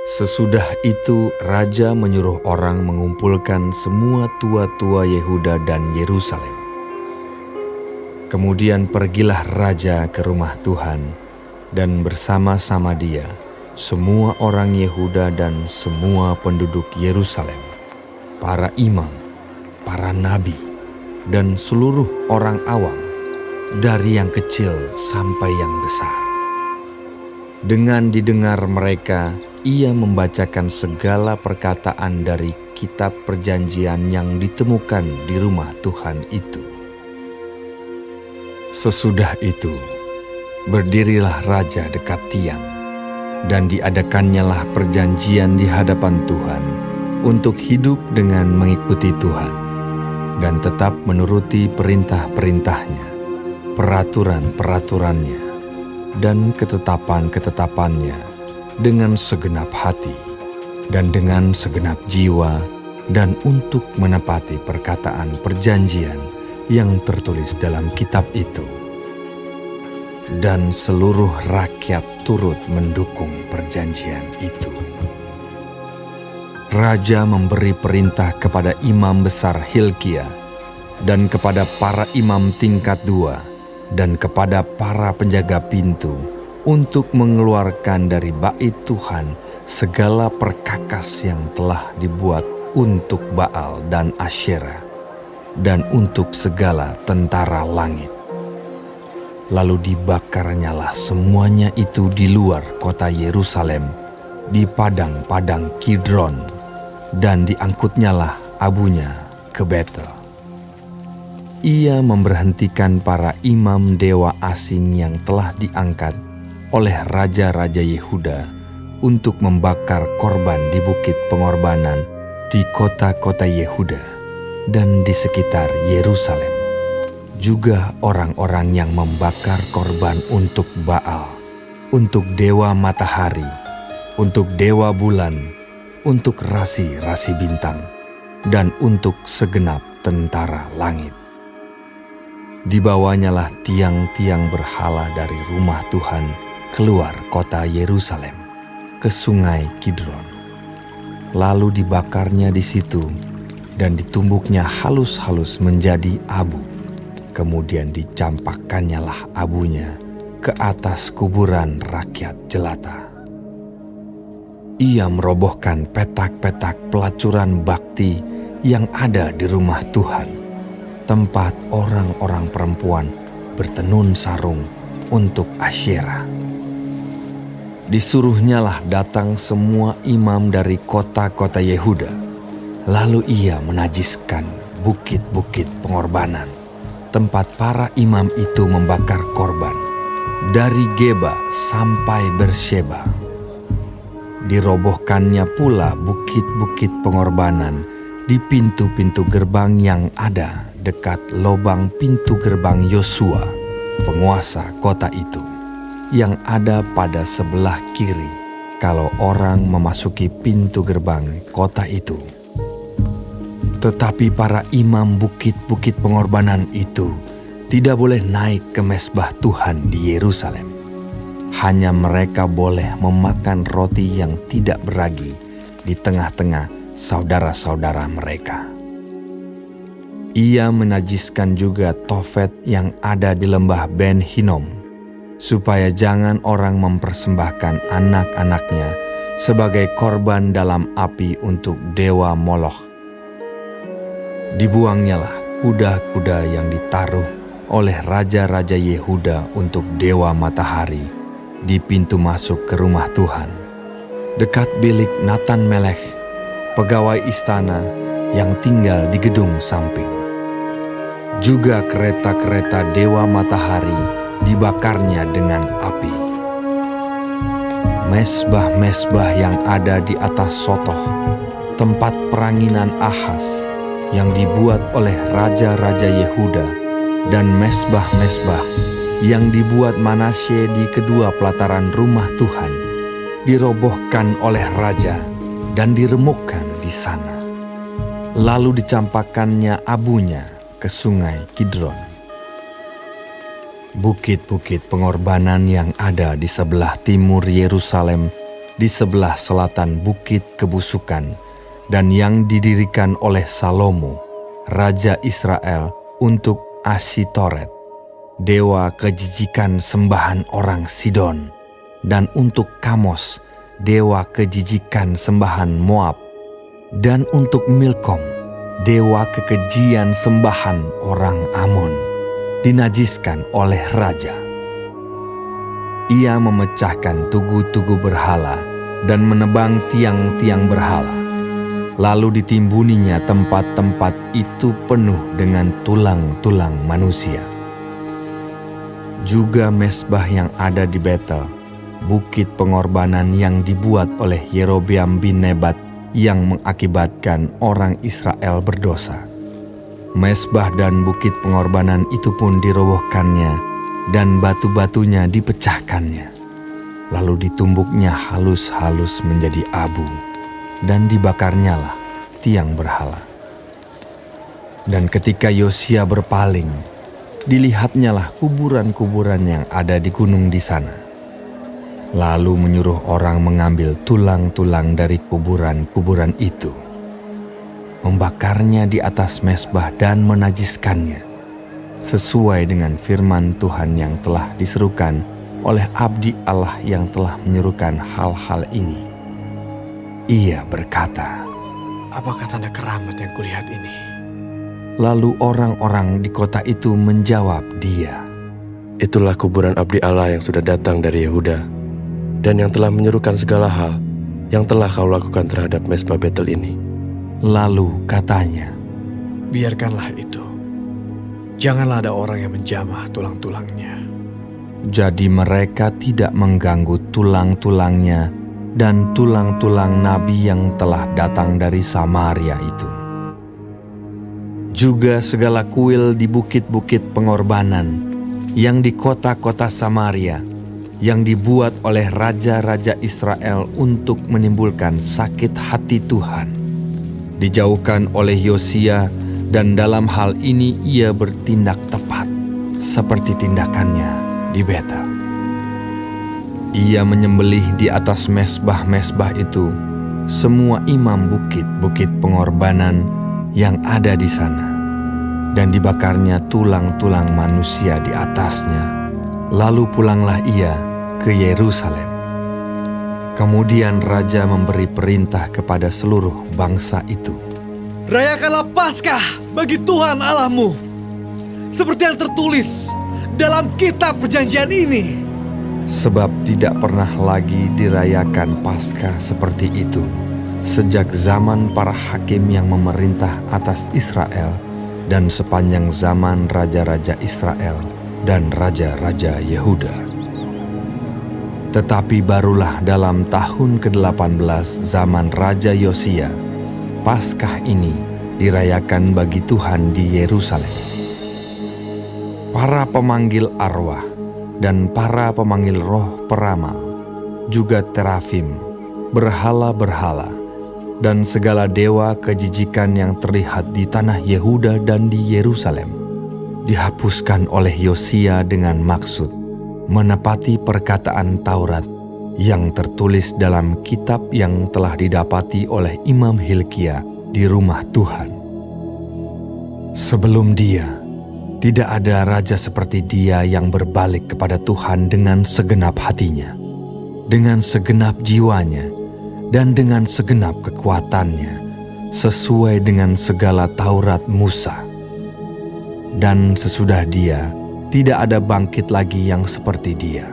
Sesudah itu raja menyuruh orang mengumpulkan semua tua-tua Yehuda dan Yerusalem. Kemudian pergilah raja ke rumah Tuhan, dan bersama-sama dia semua orang Yehuda dan semua penduduk Yerusalem, para imam, para nabi, dan seluruh orang awam, dari yang kecil sampai yang besar. Dengan didengar mereka, ia membacakan segala perkataan dari kitab perjanjian yang ditemukan di rumah Tuhan itu. Sesudah itu, berdirilah raja dekat tiang, dan diadakannyalah perjanjian di hadapan Tuhan untuk hidup dengan mengikuti Tuhan, dan tetap menuruti perintah-perintahnya, peraturan-peraturannya, dan ketetapan-ketetapannya dengan segenap hati dan dengan segenap jiwa, dan untuk menepati perkataan perjanjian yang tertulis dalam kitab itu. Dan seluruh rakyat turut mendukung perjanjian itu. Raja memberi perintah kepada imam besar Hilkia dan kepada para imam tingkat 2 dan kepada para penjaga pintu untuk mengeluarkan dari bait Tuhan segala perkakas yang telah dibuat untuk Baal dan Asyera dan untuk segala tentara langit. Lalu dibakarnyalah semuanya itu di luar kota Yerusalem, di padang-padang Kidron, dan diangkutnyalah abunya ke Betel. Ia memberhentikan para imam dewa asing yang telah diangkat oleh raja-raja Yehuda untuk membakar korban di bukit pengorbanan di kota-kota Yehuda dan di sekitar Yerusalem. Juga orang-orang yang membakar korban untuk Baal, untuk dewa matahari, untuk dewa bulan, untuk rasi-rasi bintang, dan untuk segenap tentara langit. Dibawanyalah tiang-tiang berhala dari rumah Tuhan keluar kota Yerusalem ke sungai Kidron. Lalu dibakarnya di situ dan ditumbuknya halus-halus menjadi abu. Kemudian dicampakannyalah abunya ke atas kuburan rakyat jelata. Ia merobohkan petak-petak pelacuran bakti yang ada di rumah Tuhan, tempat orang-orang perempuan bertenun sarung untuk Asyera. Disuruhnyalah datang semua imam dari kota-kota Yehuda. Lalu ia menajiskan bukit-bukit pengorbanan, tempat para imam itu membakar korban, dari Geba sampai Bersheba. Dirobohkannya pula bukit-bukit pengorbanan di pintu-pintu gerbang yang ada dekat lobang pintu gerbang Yosua, penguasa kota itu, yang ada pada sebelah kiri kalau orang memasuki pintu gerbang kota itu. Tetapi para imam bukit-bukit pengorbanan itu tidak boleh naik ke mezbah Tuhan di Yerusalem. Hanya mereka boleh memakan roti yang tidak beragi di tengah-tengah saudara-saudara mereka. Ia menajiskan juga Tofet yang ada di lembah Ben Hinnom, supaya jangan orang mempersembahkan anak-anaknya sebagai korban dalam api untuk dewa Moloch. Dibuangnyalah kuda-kuda yang ditaruh oleh raja-raja Yehuda untuk dewa matahari di pintu masuk ke rumah Tuhan, dekat bilik Natan Melech, pegawai istana yang tinggal di gedung samping. Juga kereta-kereta dewa matahari dibakarnya dengan api. Mezbah-mezbah yang ada di atas Sotoh, tempat peranginan Ahaz, yang dibuat oleh raja-raja Yehuda, dan mezbah-mezbah yang dibuat Manasye di kedua pelataran rumah Tuhan, dirobohkan oleh raja dan diremukkan di sana. Lalu dicampakkannya abunya ke sungai Kidron. Bukit-bukit pengorbanan yang ada di sebelah timur Yerusalem di sebelah selatan Bukit Kebusukan, dan yang didirikan oleh Salomo, Raja Israel, untuk Asitoret, dewa kejijikan sembahan orang Sidon, dan untuk Kamos, dewa kejijikan sembahan Moab, dan untuk Milkom, dewa kekejian sembahan orang Amon, dinajiskan oleh raja. Ia memecahkan tugu-tugu berhala dan menebang tiang-tiang berhala. Lalu ditimbuninya tempat-tempat itu penuh dengan tulang-tulang manusia. Juga mezbah yang ada di Betel, bukit pengorbanan yang dibuat oleh Yerobeam bin Nebat yang mengakibatkan orang Israel berdosa. Mezbah dan bukit pengorbanan itu pun dirobohkannya, dan batu-batunya dipecahkannya. Lalu ditumbuknya halus-halus menjadi abu, dan dibakarnyalah tiang berhala. Dan ketika Yosia berpaling, dilihatnyalah kuburan-kuburan yang ada di gunung di sana. Lalu menyuruh orang mengambil tulang-tulang dari kuburan-kuburan itu, membakarnya di atas mezbah dan menajiskannya, sesuai dengan firman Tuhan yang telah diserukan oleh abdi Allah yang telah menyerukan hal-hal ini. Ia berkata, "Apakah tanda keramat yang kulihat ini?" Lalu orang-orang di kota itu menjawab dia, "Itulah kuburan abdi Allah yang sudah datang dari Yehuda, dan yang telah menyerukan segala hal yang telah kau lakukan terhadap mezbah Betel ini." Lalu katanya, "Biarkanlah itu. Janganlah ada orang yang menjamah tulang-tulangnya." jadi mereka tidak mengganggu tulang-tulangnya dan tulang-tulang nabi yang telah datang dari Samaria itu. Juga segala kuil di bukit-bukit pengorbanan yang di kota-kota Samaria, yang dibuat oleh raja-raja Israel untuk menimbulkan sakit hati Tuhan, dijauhkan oleh Yosia, dan dalam hal ini ia bertindak tepat seperti tindakannya di Betel. Ia menyembelih di atas mezbah-mezbah itu semua imam bukit-bukit pengorbanan yang ada di sana, dan dibakarnya tulang-tulang manusia di atasnya. Lalu pulanglah ia ke Yerusalem. Kemudian raja memberi perintah kepada seluruh bangsa itu, "Rayakanlah Paskah bagi Tuhan Allahmu, seperti yang tertulis dalam kitab perjanjian ini." sebab tidak pernah lagi dirayakan Paskah seperti itu sejak zaman para hakim yang memerintah atas Israel dan sepanjang zaman raja-raja Israel dan raja-raja Yehuda. Tetapi barulah dalam tahun ke-18 zaman Raja Yosia, Paskah ini dirayakan bagi Tuhan di Yerusalem. Para pemanggil arwah dan para pemanggil roh peramal, juga terafim, berhala-berhala, dan segala dewa kejijikan yang terlihat di tanah Yehuda dan di Yerusalem, dihapuskan oleh Yosia dengan maksud menepati perkataan Taurat yang tertulis dalam kitab yang telah didapati oleh Imam Hilkia di rumah Tuhan. Sebelum dia, tidak ada raja seperti dia yang berbalik kepada Tuhan dengan segenap hatinya, dengan segenap jiwanya, dan dengan segenap kekuatannya, sesuai dengan segala Taurat Musa. Dan sesudah dia, tidak ada bangkit lagi yang seperti dia.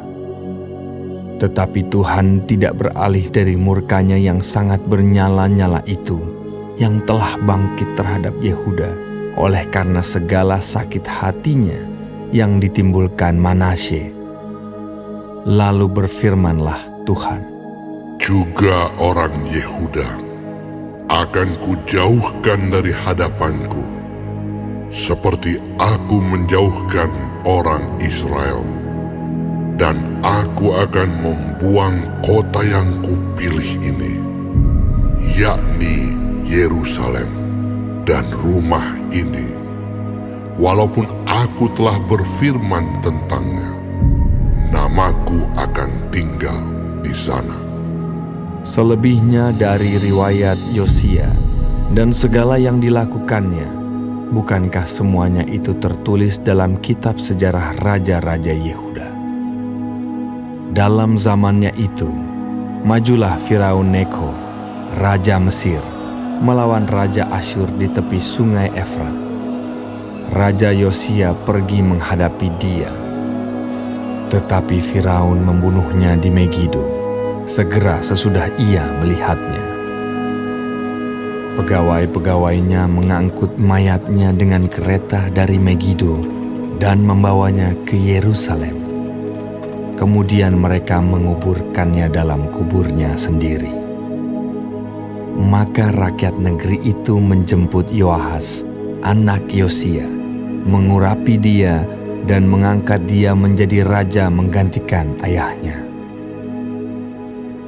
Tetapi Tuhan tidak beralih dari murkanya yang sangat bernyala-nyala itu, yang telah bangkit terhadap Yehuda, oleh karena segala sakit hatinya yang ditimbulkan Manasye. Lalu berfirmanlah Tuhan, "Juga orang Yehuda akan kujauhkan dari hadapanku, seperti aku menjauhkan orang Israel. Dan aku akan membuang kota yang kupilih ini, yakni Yerusalem dan rumah ini, walaupun aku telah berfirman tentangnya, namaku akan tinggal di sana." Selebihnya dari riwayat Yosia dan segala yang dilakukannya, bukankah semuanya itu tertulis dalam kitab sejarah raja-raja Yehuda? Dalam zamannya itu, majulah Firaun Neko, raja Mesir, melawan raja Asyur di tepi sungai Efrat. Raja Yosia pergi menghadapi dia, tetapi Firaun membunuhnya di Megido, segera sesudah ia melihatnya. Pegawai-pegawainya mengangkut mayatnya dengan kereta dari Megido dan membawanya ke Yerusalem. Kemudian mereka menguburkannya dalam kuburnya sendiri. Maka rakyat negeri itu menjemput Yoahas, anak Yosia, mengurapi dia dan mengangkat dia menjadi raja menggantikan ayahnya.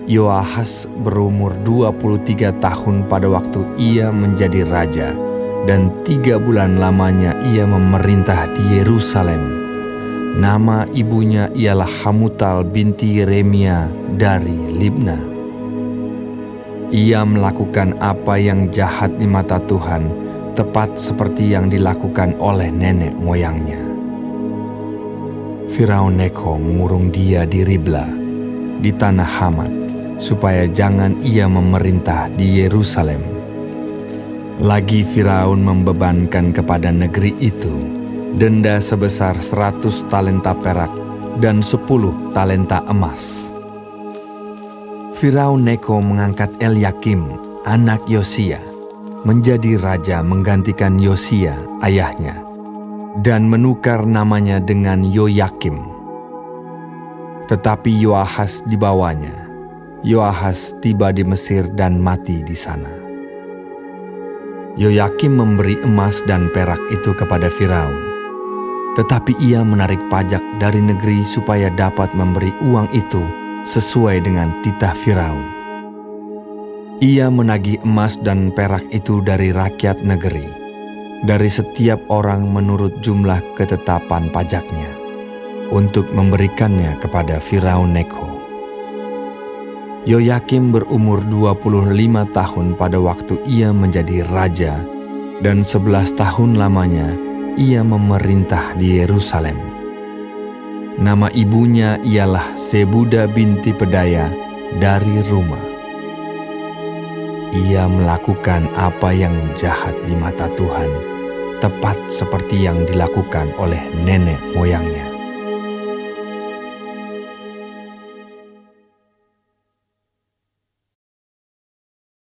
Yoahas berumur 23 tahun pada waktu ia menjadi raja, dan 3 bulan lamanya ia memerintah di Yerusalem. Nama ibunya ialah Hamutal binti Yeremia dari Libna. Ia melakukan apa yang jahat di mata Tuhan, tepat seperti yang dilakukan oleh nenek moyangnya. Firaun Neko mengurung dia di Ribla, di tanah Hamat, supaya jangan ia memerintah di Yerusalem. Lagi Firaun membebankan kepada negeri itu denda sebesar 100 talenta perak dan 10 talenta emas. Firaun Neko mengangkat Elyakim, anak Yosia, menjadi raja menggantikan Yosia, ayahnya, dan menukar namanya dengan Yoyakim. Tetapi Yoahas dibawanya. Yoahas tiba di Mesir dan mati di sana. Yoyakim memberi emas dan perak itu kepada Firaun, tetapi ia menarik pajak dari negeri supaya dapat memberi uang itu sesuai dengan titah Firaun. Ia menagih emas dan perak itu dari rakyat negeri, dari setiap orang menurut jumlah ketetapan pajaknya, untuk memberikannya kepada Firaun Neko. Yoyakim berumur 25 tahun pada waktu ia menjadi raja, dan 11 tahun lamanya ia memerintah di Yerusalem. Nama ibunya ialah Sebuda binti Pedaya dari Rumah. Ia melakukan apa yang jahat di mata Tuhan, tepat seperti yang dilakukan oleh nenek moyangnya.